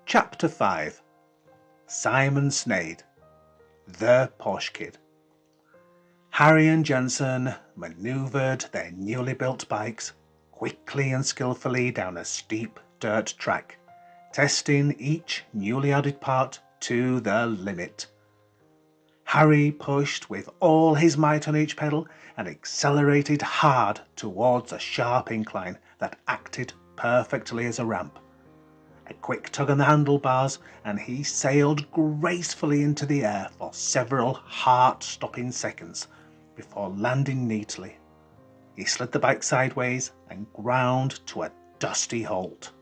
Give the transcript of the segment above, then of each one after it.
Chapter 5. Simon Snade, the Posh Kid. Harry and Jensen manoeuvred their newly built bikes quickly and skillfully down a steep dirt track, testing each newly added part to the limit. Harry pushed with all his might on each pedal and accelerated hard towards a sharp incline that acted perfectly as a ramp. A quick tug on the handlebars and he sailed gracefully into the air for several heart-stopping seconds before landing neatly. He slid the bike sideways and ground to a dusty halt.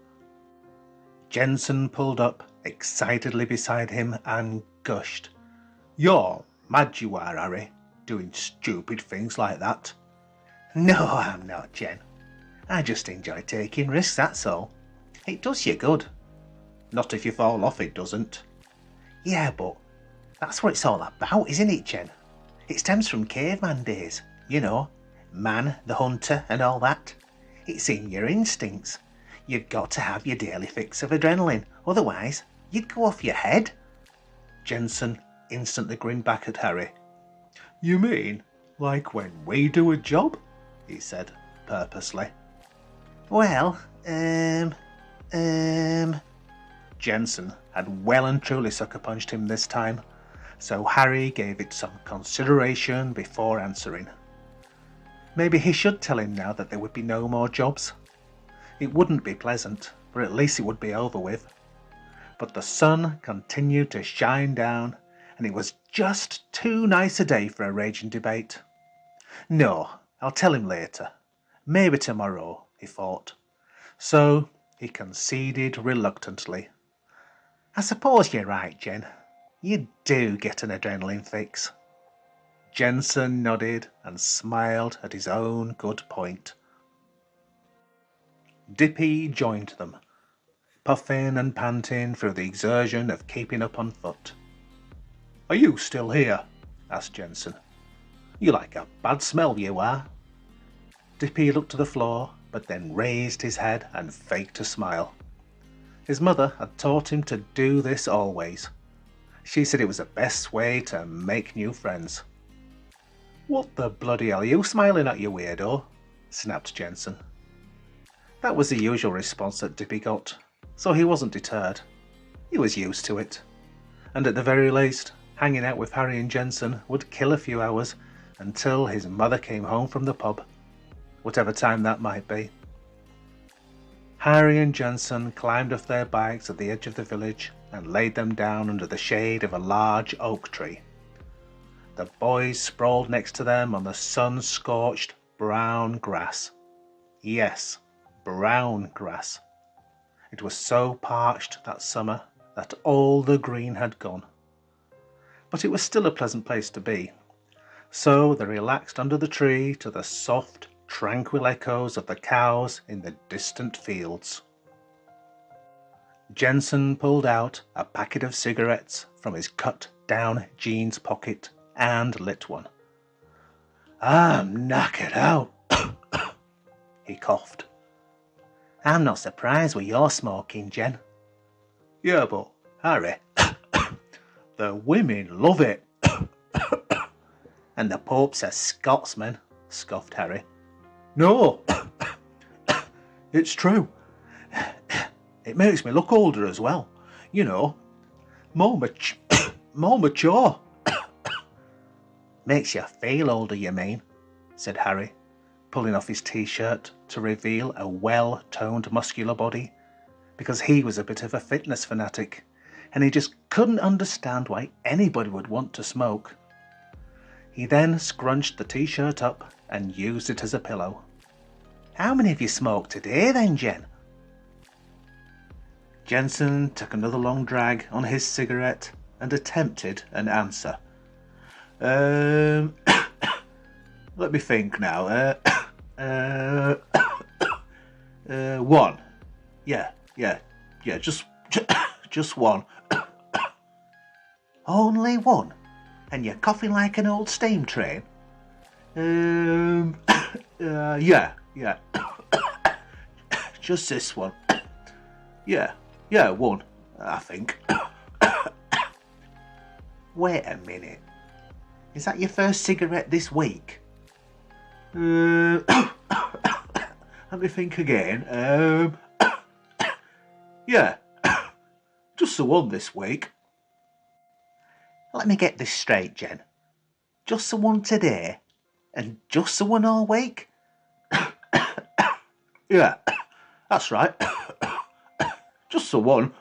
Jensen pulled up excitedly beside him and gushed, "You're mad you are, Harry, doing stupid things like that." "No, I'm not, Jen. I just enjoy taking risks, that's all. It does you good." "Not if you fall off, it doesn't." "Yeah, but that's what it's all about, isn't it, Jen? It stems from caveman days, you know, man, the hunter and all that. It's in your instincts. You've got to have your daily fix of adrenaline, otherwise you'd go off your head." Jensen instantly grinned back at Harry. "You mean like when we do a job?" he said purposely. "Well, Jensen had well and truly sucker punched him this time, so Harry gave it some consideration before answering. Maybe he should tell him now that there would be no more jobs. It wouldn't be pleasant, but at least it would be over with. But the sun continued to shine down, and it was just too nice a day for a raging debate. No, I'll tell him later. Maybe tomorrow, he thought. So he conceded reluctantly. I suppose you're right, Jen. You do get an adrenaline fix." Jensen nodded and smiled at his own good point. Dippy joined them, puffing and panting through the exertion of keeping up on foot. "Are you still here?" asked Jensen. "You like a bad smell, you are." Dippy looked to the floor, but then raised his head and faked a smile. His mother had taught him to do this always. She said it was the best way to make new friends. "What the bloody hell are you smiling at, you weirdo?" snapped Jensen. That was the usual response that Dippy got, so he wasn't deterred. He was used to it. And at the very least, hanging out with Harry and Jensen would kill a few hours until his mother came home from the pub, whatever time that might be. Harry and Jensen climbed off their bikes at the edge of the village and laid them down under the shade of a large oak tree. The boys sprawled next to them on the sun-scorched brown grass. Yes, brown grass. It was so parched that summer that all the green had gone. But it was still a pleasant place to be. So they relaxed under the tree to the soft, tranquil echoes of the cows in the distant fields. Jensen pulled out a packet of cigarettes from his cut-down jeans pocket and lit one. "I'm knackered out," he coughed. "I'm not surprised with your smoking, Jen." "Yeah, but, Harry, the women love it." "And the Pope's a Scotsman," scoffed Harry. "No, it's true. It makes me look older as well. You know, more mature." "Makes you feel older, you mean," said Harry, pulling off his t-shirt to reveal a well-toned muscular body, because he was a bit of a fitness fanatic, and he just couldn't understand why anybody would want to smoke. He then scrunched the t-shirt up and used it as a pillow. "How many have you smoked today then, Jen?" Jensen took another long drag on his cigarette and attempted an answer. Let me think now. One. Yeah, just one." "Only one? And you're coughing like an old steam train?" Yeah. Just this one. Yeah, one. I think. Wait a minute. Is that your first cigarette this week? Let me think again. Yeah, just the one this week. Let me get this straight, Jen. Just the one today? And just the one all week? Yeah, that's right. Just the one.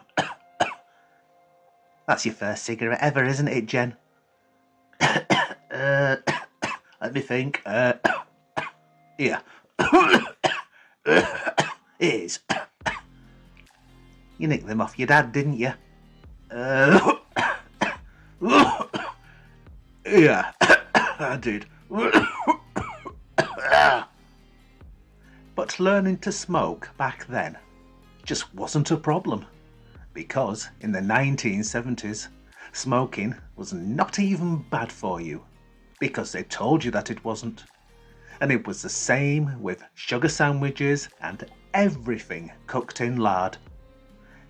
That's your first cigarette ever, isn't it, Jen? Let me think. Yeah. It is. You nicked them off your dad, didn't you? Yeah, I did. But learning to smoke back then just wasn't a problem, because in the 1970s, smoking was not even bad for you, because they told you that it wasn't. And it was the same with sugar sandwiches and everything cooked in lard.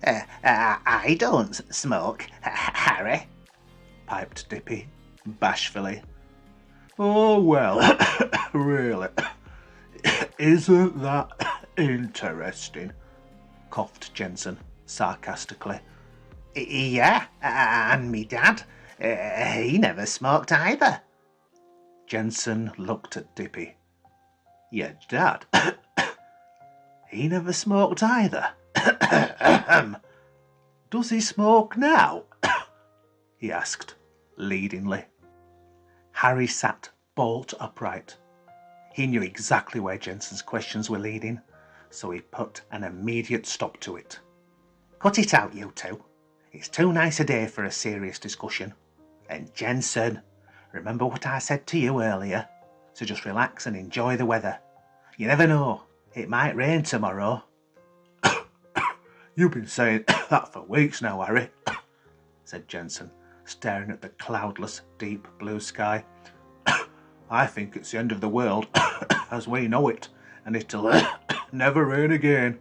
I don't smoke, Harry, piped Dippy, bashfully. Oh, well, really? Isn't that interesting? Coughed Jensen sarcastically. Yeah, and me dad, he never smoked either. Jensen looked at Dippy. Your dad? He never smoked either. Does he smoke now? He asked, leadingly. Harry sat bolt upright. He knew exactly where Jensen's questions were leading, so he put an immediate stop to it. Cut it out, you two. It's too nice a day for a serious discussion. And Jensen, remember what I said to you earlier? So just relax and enjoy the weather. You never know, it might rain tomorrow. You've been saying that for weeks now, Harry, said Jensen, staring at the cloudless, deep blue sky. I think it's the end of the world as we know it, and it'll never rain again.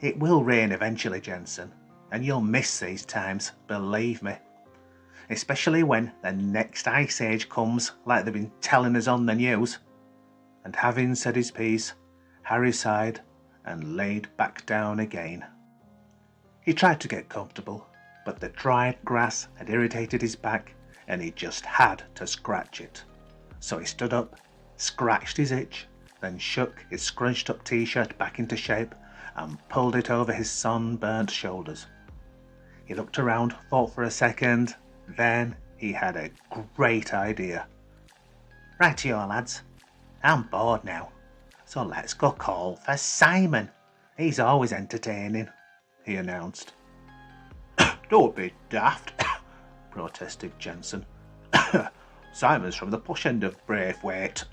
It will rain eventually, Jensen, and you'll miss these times, believe me. Especially when the next ice age comes, like they've been telling us on the news. And having said his piece, Harry sighed and laid back down again. He tried to get comfortable, but the dried grass had irritated his back, and he just had to scratch it. So he stood up, scratched his itch, then shook his scrunched up t-shirt back into shape and pulled it over his sunburnt shoulders. He looked around, thought for a second, then he had a great idea. Rightio, lads. I'm bored now, so let's go call for Simon. He's always entertaining, he announced. Don't be daft, protested Jensen. Simon's from the posh end of Braithwaite.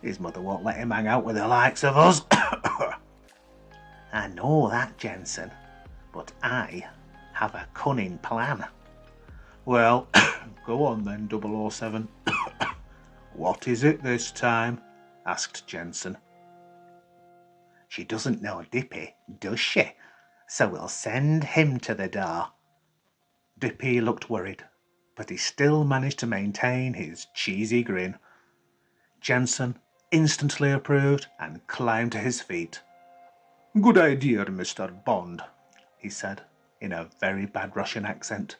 His mother won't let him hang out with the likes of us. I know that, Jensen, but I have a cunning plan. Well, go on then, 007. What is it this time? Asked Jensen. She doesn't know Dippy, does she? So we'll send him to the door. Dippy looked worried, but he still managed to maintain his cheesy grin. Jensen instantly approved and climbed to his feet. Good idea, Mr. Bond, he said in a very bad Russian accent.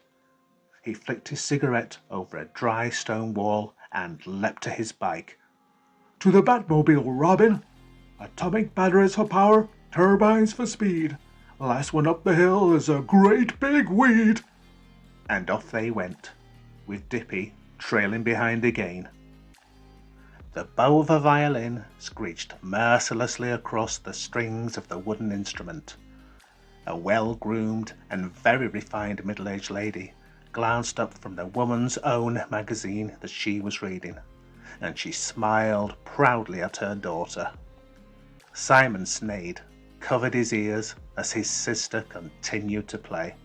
He flicked his cigarette over a dry stone wall and leapt to his bike. To the Batmobile, Robin. Atomic batteries for power, turbines for speed. Last one up the hill is a great big weed. And off they went, with Dippy trailing behind again. The bow of a violin screeched mercilessly across the strings of the wooden instrument. A well-groomed and very refined middle-aged lady glanced up from the Woman's Own magazine that she was reading, and she smiled proudly at her daughter. Simon Snade covered his ears as his sister continued to play.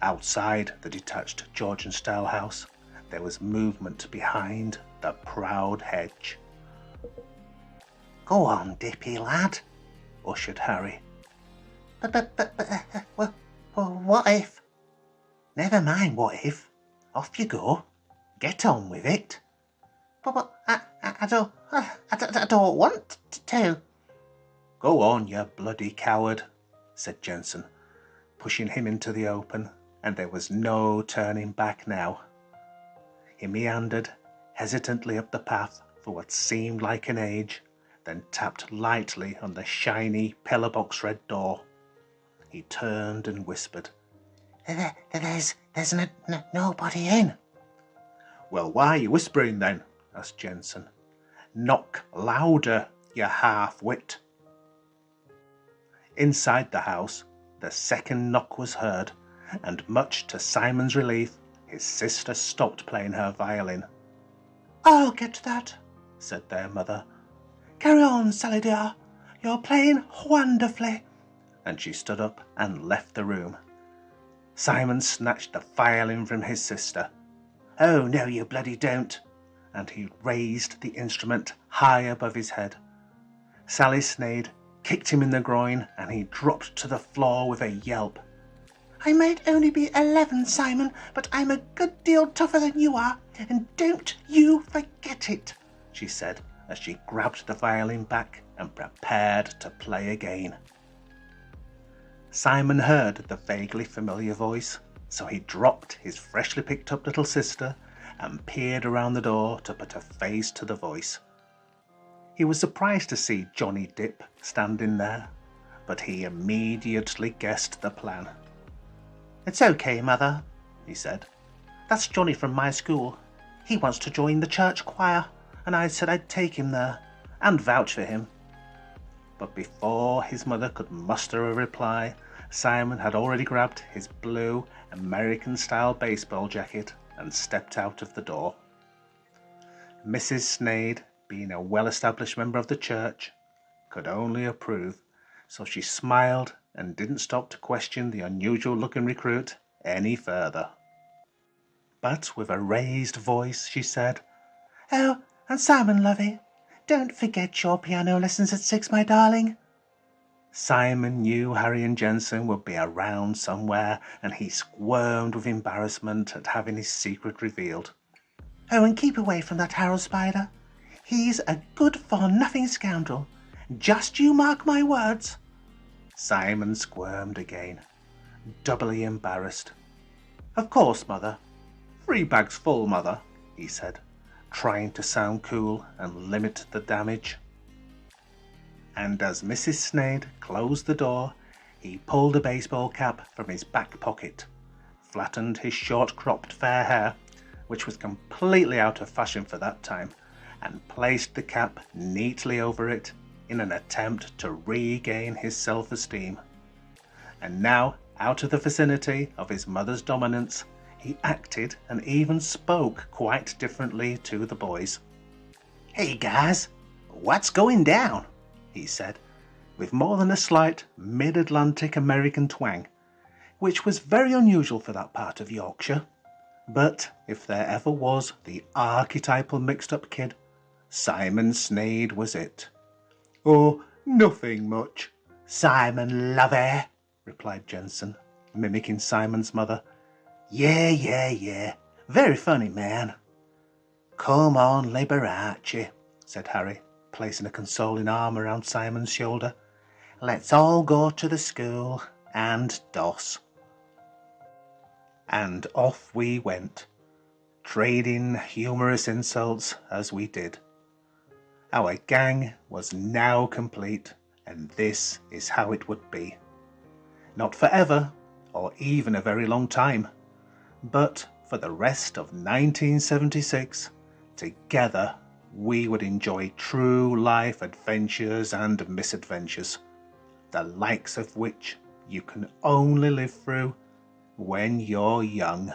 Outside the detached Georgian-style house, there was movement behind the proud hedge. "Go on, Dippy, lad," ushered Harry. But, what if? Never mind what if. Off you go. Get on with it. But I don't want to. Go on, you bloody coward, said Jensen, pushing him into the open, and there was no turning back now. He meandered hesitantly up the path for what seemed like an age, then tapped lightly on the shiny pillar-box red door. He turned and whispered, There's nobody in. Well, why are you whispering then? Asked Jensen. Knock louder, you half-wit. Inside the house, the second knock was heard, and much to Simon's relief, his sister stopped playing her violin. I'll get that, said their mother. Carry on, Sally dear. You're playing wonderfully. And she stood up and left the room. Simon snatched the violin from his sister. Oh, no, you bloody don't. And he raised the instrument high above his head. Sally Sneyd kicked him in the groin, and he dropped to the floor with a yelp. I might only be 11, Simon, but I'm a good deal tougher than you are, and don't you forget it, she said as she grabbed the violin back and prepared to play again. Simon heard the vaguely familiar voice, so he dropped his freshly picked up little sister and peered around the door to put a face to the voice. He was surprised to see Johnny Dip standing there, but he immediately guessed the plan. It's okay, Mother, he said. That's Johnny from my school. He wants to join the church choir, and I said I'd take him there and vouch for him. But before his mother could muster a reply, Simon had already grabbed his blue American-style baseball jacket and stepped out of the door. Mrs. Sneyd, being a well-established member of the church, could only approve, so she smiled and didn't stop to question the unusual-looking recruit any further. But with a raised voice she said, Oh, and Simon, lovey, don't forget your piano lessons at 6, my darling. Simon knew Harry and Jensen would be around somewhere, and he squirmed with embarrassment at having his secret revealed. Oh, and keep away from that Harold Spider. He's a good-for-nothing scoundrel. Just you mark my words. Simon squirmed again, doubly embarrassed. Of course, Mother. 3 bags full, Mother, he said, trying to sound cool and limit the damage. And as Mrs. Sneyd closed the door, he pulled a baseball cap from his back pocket, flattened his short-cropped fair hair, which was completely out of fashion for that time, and placed the cap neatly over it in an attempt to regain his self-esteem. And now, out of the vicinity of his mother's dominance, he acted and even spoke quite differently to the boys. Hey guys, what's going down? He said, with more than a slight mid-Atlantic American twang, which was very unusual for that part of Yorkshire. But if there ever was the archetypal mixed-up kid, Simon Sneyd was it. Oh, nothing much, Simon lovey, replied Jensen, mimicking Simon's mother. Yeah, very funny, man. Come on, Liberace, said Harry, placing a consoling arm around Simon's shoulder. Let's all go to the school and doss. And off we went, trading humorous insults as we did. Our gang was now complete, and this is how it would be. Not forever, or even a very long time, but for the rest of 1976, together we would enjoy true life adventures and misadventures, the likes of which you can only live through when you're young.